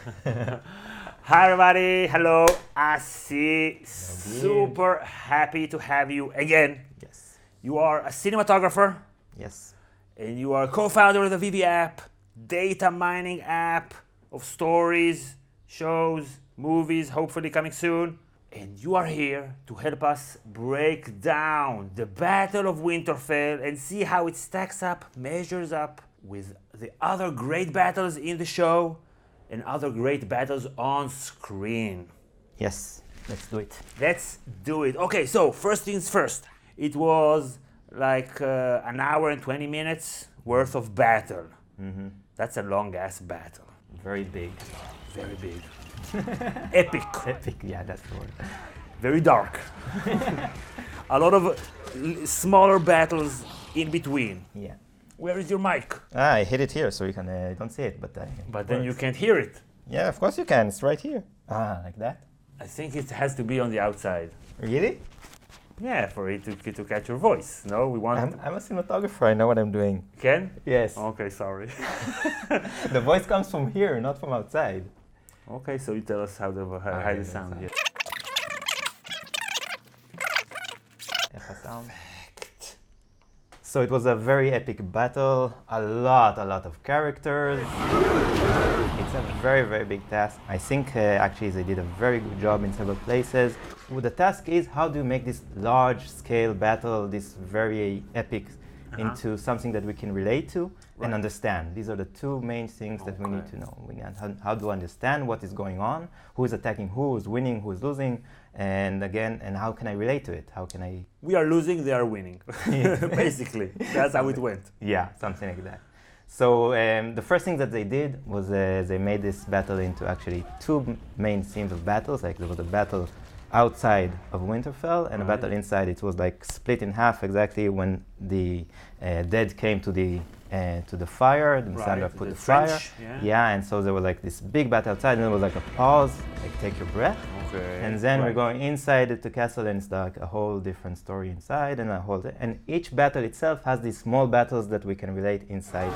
Hi everybody, hello, Assi. Super happy to have you again. Yes. You are a cinematographer Yes. and you are co-founder of the Vivi app, data mining app of stories, shows, movies, hopefully coming soon. And you are here to help us break down the Battle of Winterfell and see how it stacks up, measures up with the other great battles in the show and other great battles on screen. Yes. Let's do it. Let's do it. Okay, so first things first. It was like an hour and 20 minutes worth of battle. Mm-hmm. That's a long ass battle. Very big. Very big. Epic. Epic. Yeah, that's the word. Very dark. A lot of smaller battles in between. Yeah. Where is your mic? I hit it here, so you can don't see it, but. But then you can't hear it. Yeah, of course you can. It's right here. Like that. I think it has to be on the outside. Really? Yeah, for it to catch your voice. No, we want. I'm a cinematographer. I know what I'm doing. Can? Yes. Okay, sorry. The voice comes from here, not from outside. Okay, so you tell us how the sound. Yeah. So it was a very epic battle, a lot of characters. It's a very big task. I think actually they did a very good job in several places. Well, the task is how do you make this large scale battle, this very epic, into something that we can relate to and understand. These are the two main things that we need to know. We need how to understand what is going on, who is attacking who is winning, who is losing, and again, and how can I relate to it? How can I... We are losing, they are winning. Basically, that's how it went. Yeah, something like that. So the first thing that they did was they made this battle into actually two main themes of battles. Like there was a battle outside of Winterfell and a battle inside. It was like split in half exactly when the dead came to the fire. The Melisandre put the fire. Yeah, and so there was like this big battle outside, and there was like a pause, like take your breath. Okay. And then we're going inside the castle, and it's like a whole different story inside, and each battle itself has these small battles that we can relate inside.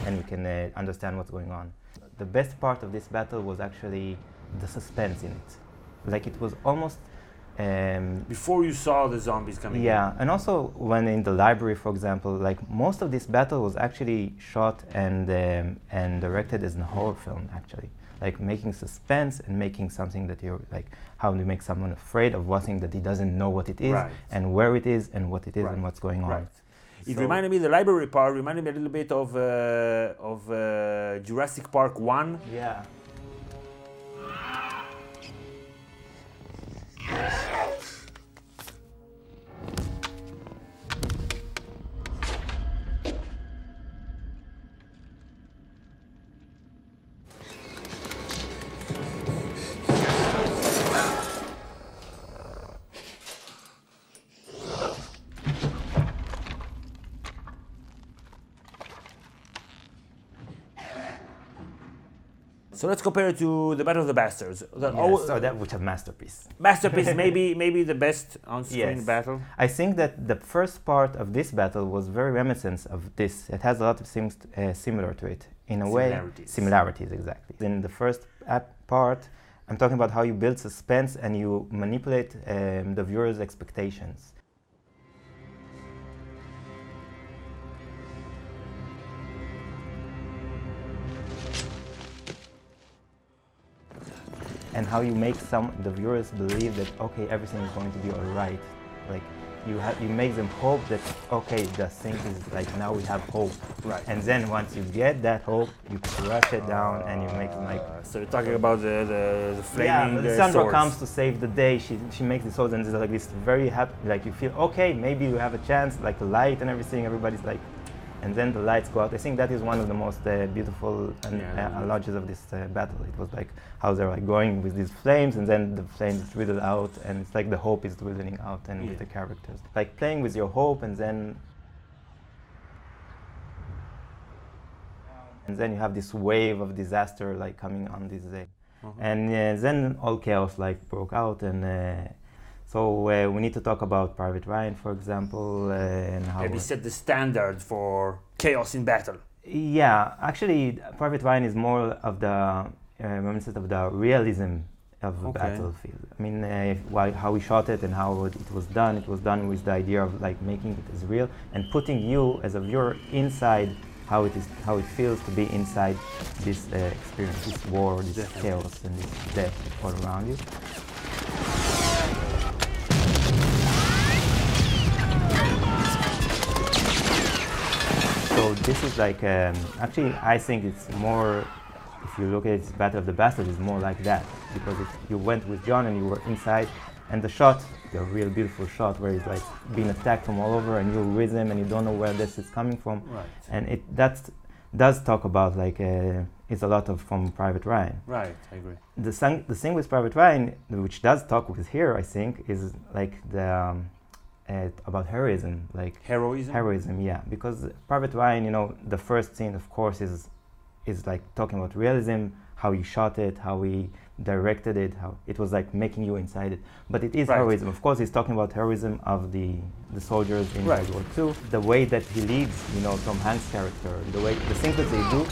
And we can understand what's going on. The best part of this battle was actually the suspense in it. Like it was almost... before you saw the zombies coming in. Yeah, and also when in the library, for example, like most of this battle was actually shot and directed as a horror film, actually. Like making suspense and making something that you're like, how do you make someone afraid of one thing that he doesn't know what it is and where it is and what it is and what's going on. Right. It reminded me, the library part reminded me a little bit of Jurassic Park 1. Yeah. So let's compare it to the Battle of the Bastards. So that was a masterpiece. Masterpiece, maybe the best on-screen battle. I think that the first part of this battle was very reminiscent of this. It has a lot of things similar to it in a way. Similarities, exactly. In the first part, I'm talking about how you build suspense and you manipulate the viewer's expectations. And how you make the viewers believe that okay, everything is going to be all right. Like you make them hope that okay, the thing is like now we have hope. Right. And then once you get that hope, you crush it down and you make them like. So you're talking about the flaming Melisandre swords. comes to save the day. She makes the swords and there's like this very happy. Like you feel okay, maybe you have a chance. Like the light and everything, everybody's like. And then the lights go out. I think that is one of the most beautiful analogies of this battle. It was like how they're like going with these flames, and then the flames dwindle out, and it's like the hope is dwindling out, and with the characters, like playing with your hope, and then you have this wave of disaster like coming on this day, and then all chaos like broke out, and so we need to talk about Private Ryan, for example, and how... Maybe set the standard for chaos in battle. Yeah, actually, Private Ryan is more of the reminiscent of the realism of the battlefield. I mean, how we shot it and how it was done. It was done with the idea of like making it as real and putting you as a viewer inside how it feels to be inside this experience, this war, this chaos, and this death all around you. So this is like, actually I think it's more, if you look at it, Battle of the Bastards is more like that, because you went with Jon and you were inside, and the shot, the real beautiful shot where he's like being attacked from all over and you're with him and you don't know where this is coming from. Right. And that does talk about like, it's a lot of from Private Ryan. Right, I agree. The thing with Private Ryan, which does talk with here, I think, is like the, about heroism, like heroism, yeah. Because Private Ryan, you know, the first scene, of course, is like talking about realism, how he shot it, how he directed it, how it was like making you inside it. But it is heroism. Of course, he's talking about heroism of the soldiers in World War II. The way that he leads, you know, Tom Hanks' character, the things that they do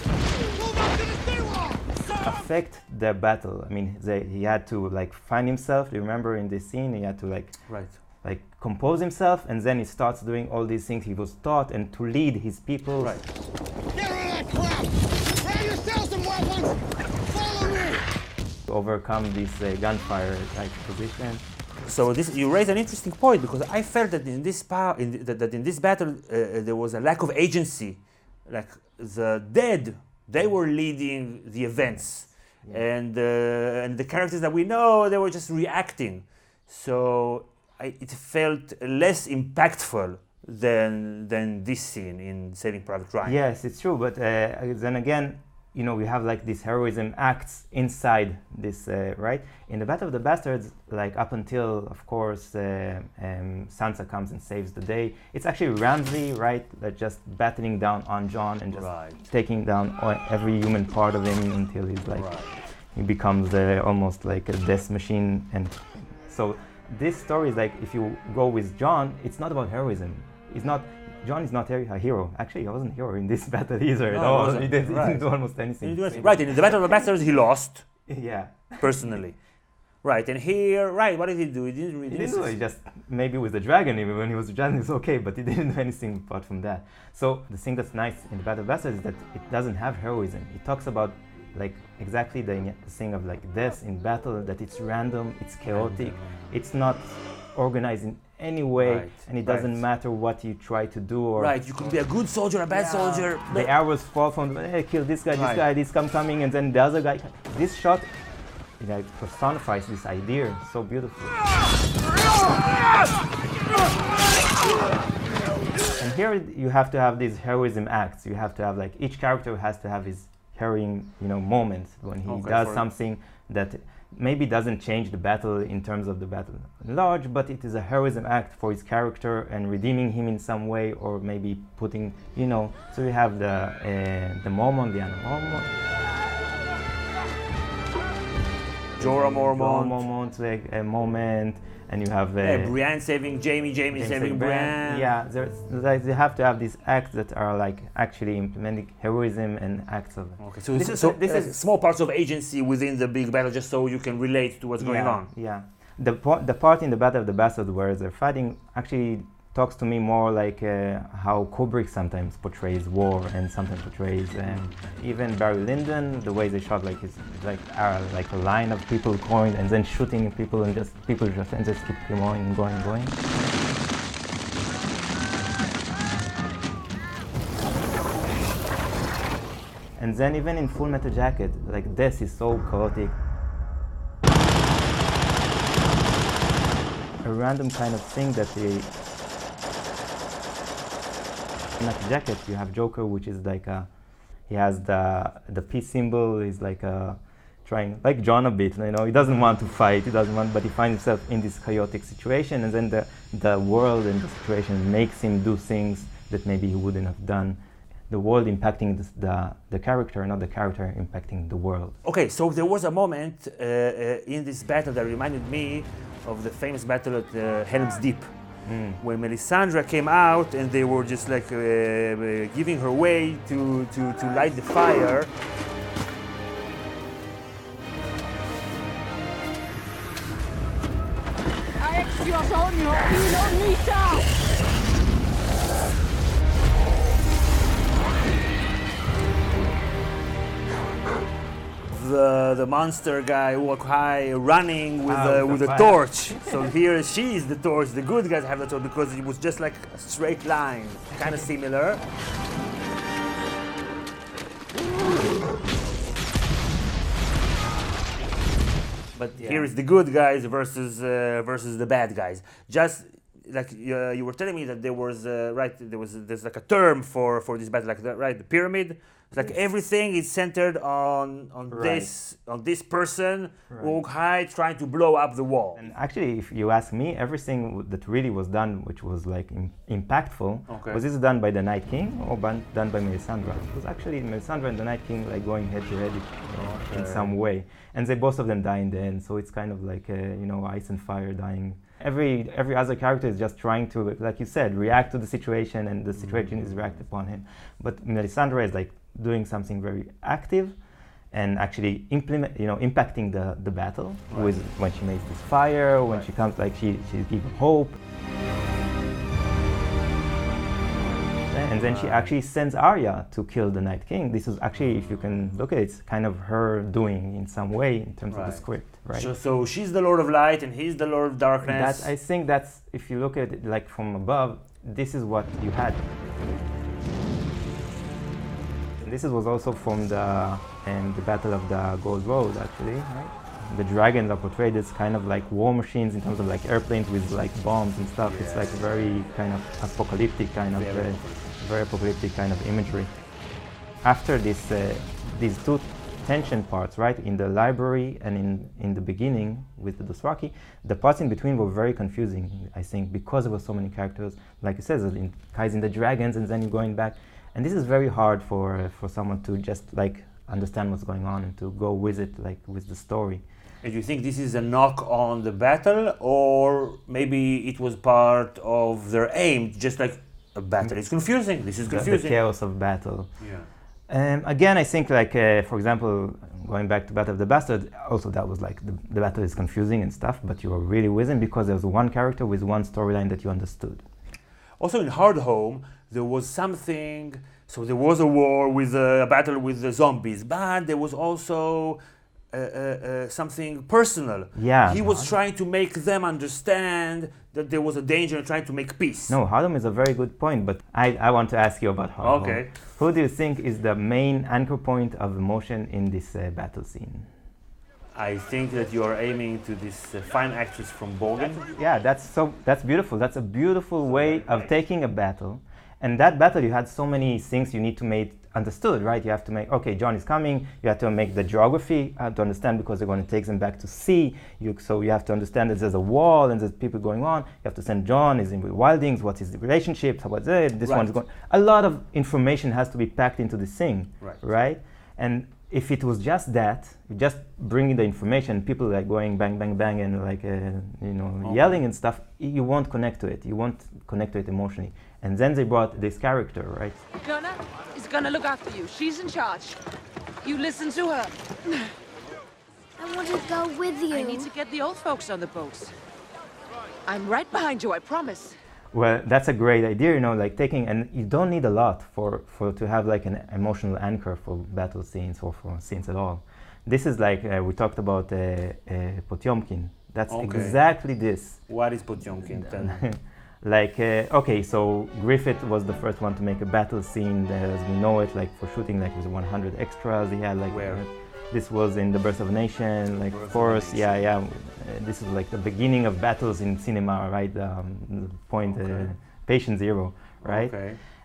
affect the battle. I mean, he had to like find himself. You remember in this scene, he had to like compose himself, and then he starts doing all these things he was taught, and to lead his people. Right. Get rid of that crap! Grab yourself some weapons! Follow me! To overcome this gunfire type position. So you raise an interesting point, because I felt that in this battle there was a lack of agency. Like the dead, they were leading the events, and the characters that we know, they were just reacting. So it felt less impactful than this scene in Saving Private Ryan. Yes, it's true, but then again, you know, we have like these heroism acts inside this, right? In the Battle of the Bastards, like up until, of course, Sansa comes and saves the day, it's actually Ramsay, right, that just battling down on Jon and just taking down every human part of him until he's like, he becomes almost like a death machine. And so this story is like, if you go with Jon, it's not about heroism. Jon is not a hero. Actually, he wasn't a hero in this battle either at all. He didn't do almost anything. Right, in the Battle of the Bastards, he lost. Yeah. Personally. Right, and here, what did he do? He didn't really do. He just, maybe with the dragon, even when he was a dragon, it's okay, but he didn't do anything apart from that. So the thing that's nice in the Battle of the Bastards is that it doesn't have heroism. It talks about like exactly the thing of like death in battle, that it's random, it's chaotic, it's not organized in any way, and it doesn't matter what you try to do. Or you could be a good soldier, a bad soldier. The arrows fall from, hey, kill this guy, this coming, and then the other guy. This shot, you know, it personifies this idea so beautifully. And here you have to have these heroism acts. You have to have like, each character has to have his heroing, you know, moment when he does something that maybe doesn't change the battle in terms of the battle large, but it is a heroism act for his character and redeeming him in some way, or maybe putting, you know, so you have the Mormon, the Anna Mormon, Jorah Mormont, like a moment, and you have Brienne saving Jaime saving Brienne. Yeah, they have to have these acts that are like actually implementing heroism and acts of. Okay, so this is small parts of agency within the big battle, just so you can relate to what's going on. Yeah, the part in the Battle of the Bastards where they're fighting actually talks to me more like how Kubrick sometimes portrays war and sometimes portrays even Barry Lyndon, the way they shot like it's like a line of people going and then shooting people and just keep going. And then even in Full Metal Jacket, like death is so chaotic. A random kind of thing that Metal Jacket, you have Joker, which is like he has the peace symbol. He's like trying, like Jon a bit, you know. He doesn't want to fight. But he finds himself in this chaotic situation, and then the world and the situation makes him do things that maybe he wouldn't have done. The world impacting the character, not the character impacting the world. Okay, so there was a moment in this battle that reminded me of the famous battle at Helm's Deep, when Melisandre came out and they were just like giving her way to light the fire. The monster guy walk high running with a torch. So here she is the torch. The good guys have the torch because it was just like a straight line, kind of similar. But here is the good guys versus the bad guys. Just like you were telling me that there was there's like a term for this battle, like the pyramid. Like everything is centered on this person walk high trying to blow up the wall. And actually, if you ask me, everything that really was done, which was like impactful, was this done by the Night King or done by Melisandre? It was actually Melisandre and the Night King like going head to head in some way, and they both of them die in the end. So it's kind of like ice and fire dying. Every other character is just trying to, like you said, react to the situation, and the situation is react upon him. But Melisandre is like doing something very active and actually impacting the battle with when she makes this fire, when she comes, like she's giving hope. And then she actually sends Arya to kill the Night King. This is actually, if you can look at it, it's kind of her doing in some way in terms of the script, right? So she's the Lord of Light and he's the Lord of Darkness. I think that's, if you look at it like from above, this is what you had. And this was also from the Battle of the Gold Road, actually, right? The dragons are portrayed as kind of like war machines in terms of like airplanes with like bombs and stuff. It's like very kind of apocalyptic kind of, very apocalyptic kind of imagery. After this, these two tension parts, right, in the library and in the beginning with the Dothraki, the parts in between were very confusing, I think, because there were so many characters. Like it says, guys in the dragons, and then you're going back. And this is very hard for someone to just like understand what's going on and to go with it, like with the story. And you think this is a knock on the battle, or maybe it was part of their aim, just like a battle? It's confusing. This is confusing. The chaos of battle. Yeah. Again, I think like, for example, going back to Battle of the Bastards, also that was like, the battle is confusing and stuff, but you were really with him because there was one character with one storyline that you understood. Also in Hard Home, there was something, so there was a war with a battle with the zombies, but there was also something personal. Yeah. He was trying to make them understand that there was a danger and trying to make peace. No, Hard Home is a very good point, but I want to ask you about Hard Home. Who do you think is the main anchor point of emotion in this battle scene? I think that you are aiming to this fine actress from Borgen. Yeah, that's beautiful. That's a beautiful way of taking a battle. And that battle, you had so many things you need to make understood, right? You have to make, okay, Jon is coming. You have to make the geography to understand because they're going to take them back to sea. So you have to understand that there's a wall and there's people going on. You have to send Jon, is in with wildings, what's his relationship, what's it, this one's going. A lot of information has to be packed into this thing, right? And if it was just that, just bringing the information, people like going bang, bang, bang, and like, yelling and stuff, you won't connect to it. You won't connect to it emotionally. And then they brought this character, right? Gunnar is gonna look after you. She's in charge. You listen to her. I want to go with you. I need to get the old folks on the boats. I'm right behind you, I promise. Well, that's a great idea, like taking, and you don't need a lot for to have like an emotional anchor for battle scenes or for scenes at all. This is like, we talked about Potemkin. That's exactly this. What is Potemkin then? Like, okay, so Griffith was the first one to make a battle scene as we know it, like for shooting, like with 100 extras. He had like, this was in The Birth of a Nation, like of course, this is like the beginning of battles in cinema, right? The point, patient zero, right?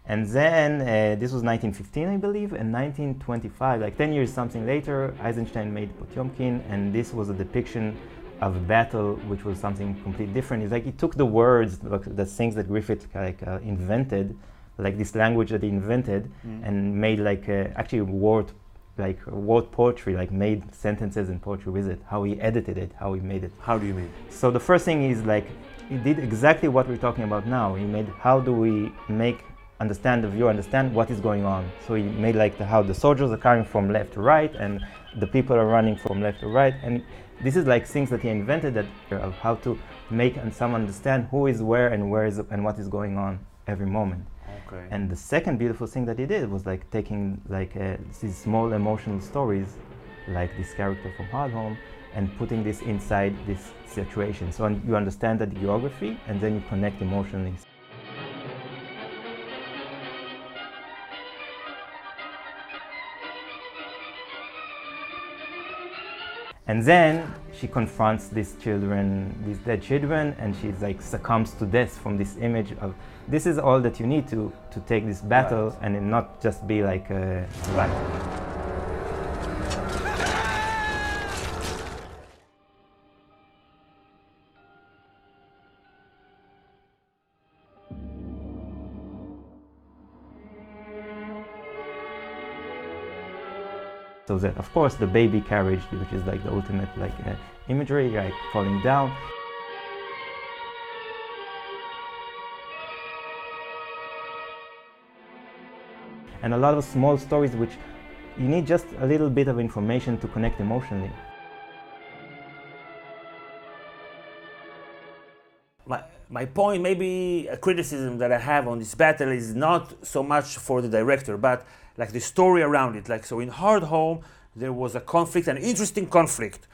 And then this was 1915, I believe, and 1925, like 10 years something later, Eisenstein made Potemkin, and this was a depiction of a battle which was something completely different. It's like he took the words, the things that Griffith invented, like this language that he invented, and made like actually wrote like wrote poetry, like made sentences in poetry with it, how he edited it, how he made it. How do you mean? So the first thing is like, he did exactly what we're talking about now. He made, how do we make the viewer understand what is going on. So he made like how the soldiers are coming from left to right and the people are running from left to right. And this is like things that he invented, that of how to make someone understand who is where and what is going on every moment. Okay. And the second beautiful thing that he did was like taking like these small emotional stories, like this character from Hard Home, and putting this inside this situation. So you understand the geography and then you connect emotionally. And then she confronts these dead children, and she's like succumbs to death from this image of, this is all that you need to take this battle, and it not just be like a battle. So that, of course, the baby carriage, which is like the ultimate like imagery, like falling down. And a lot of small stories which you need just a little bit of information to connect emotionally. My point, maybe a criticism that I have on this battle is not so much for the director, but like the story around it. Like, so in Hard Home, there was a conflict, an interesting conflict.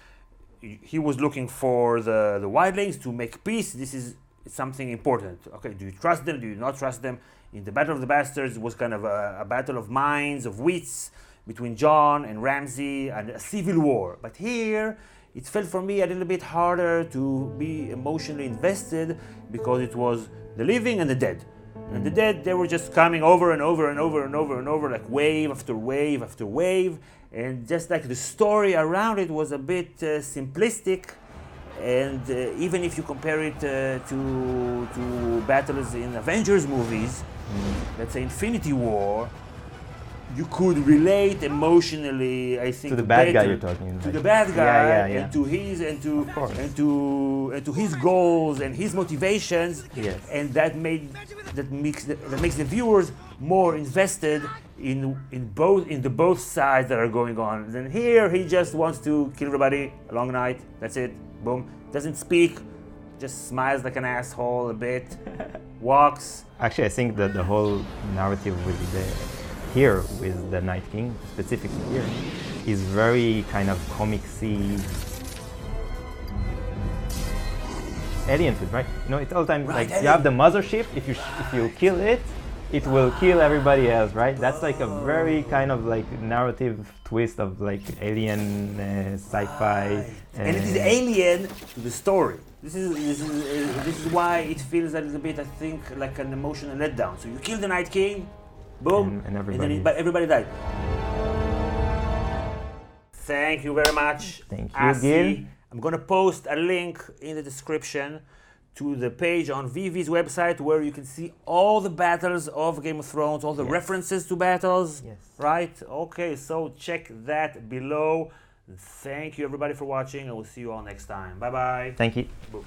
He was looking for the wildlings to make peace. This is something important. Okay, do you trust them? Do you not trust them? In the Battle of the Bastards, it was kind of a battle of minds, of wits, between Jon and Ramsay, and a civil war. But here, it felt for me a little bit harder to be emotionally invested because it was the living and the dead. And the dead, they were just coming over and over and over and over and over, like wave after wave after wave. And just like the story around it was a bit simplistic. And even if you compare it to battles in Avengers movies, let's say Infinity War, you could relate emotionally, I think, to the bad guy you're talking about. To the bad guy, yeah. and to his and to his goals and his motivations, yes. And that makes the viewers more invested in both sides that are going on. Then here he just wants to kill everybody, a long night, that's it, boom. Doesn't speak, just smiles like an asshole a bit, walks. Actually, I think that the whole narrative with here with the Night King, specifically here, is very kind of comic-y, alien food, right? You know, it's all the time like you have the mothership. If you kill it, it will kill everybody else, right? That's like a very kind of like narrative twist of like alien sci-fi, and it is alien to the story. This is why it feels a little bit, I think, like an emotional letdown. So you kill the Night King. Boom, and everybody, but everybody died. Thank you very much. Thank you, Assi. Gil. I'm gonna post a link in the description to the page on Vivi's website where you can see all the battles of Game of Thrones, all the references to battles. Yes. Right? Okay, so check that below. Thank you everybody for watching, and we'll see you all next time. Bye bye. Thank you. Boom.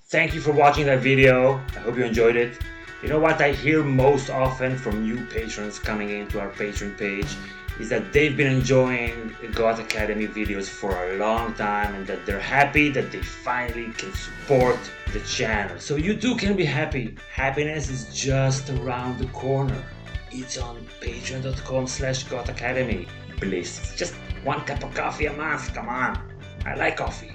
Thank you for watching that video. I hope you enjoyed it. You know what I hear most often from new patrons coming into our Patreon page is that they've been enjoying the God Academy videos for a long time and that they're happy that they finally can support the channel. So you too can be happy. Happiness is just around the corner. It's on patreon.com/GodAcademy. Bliss. Just one cup of coffee a month, come on. I like coffee.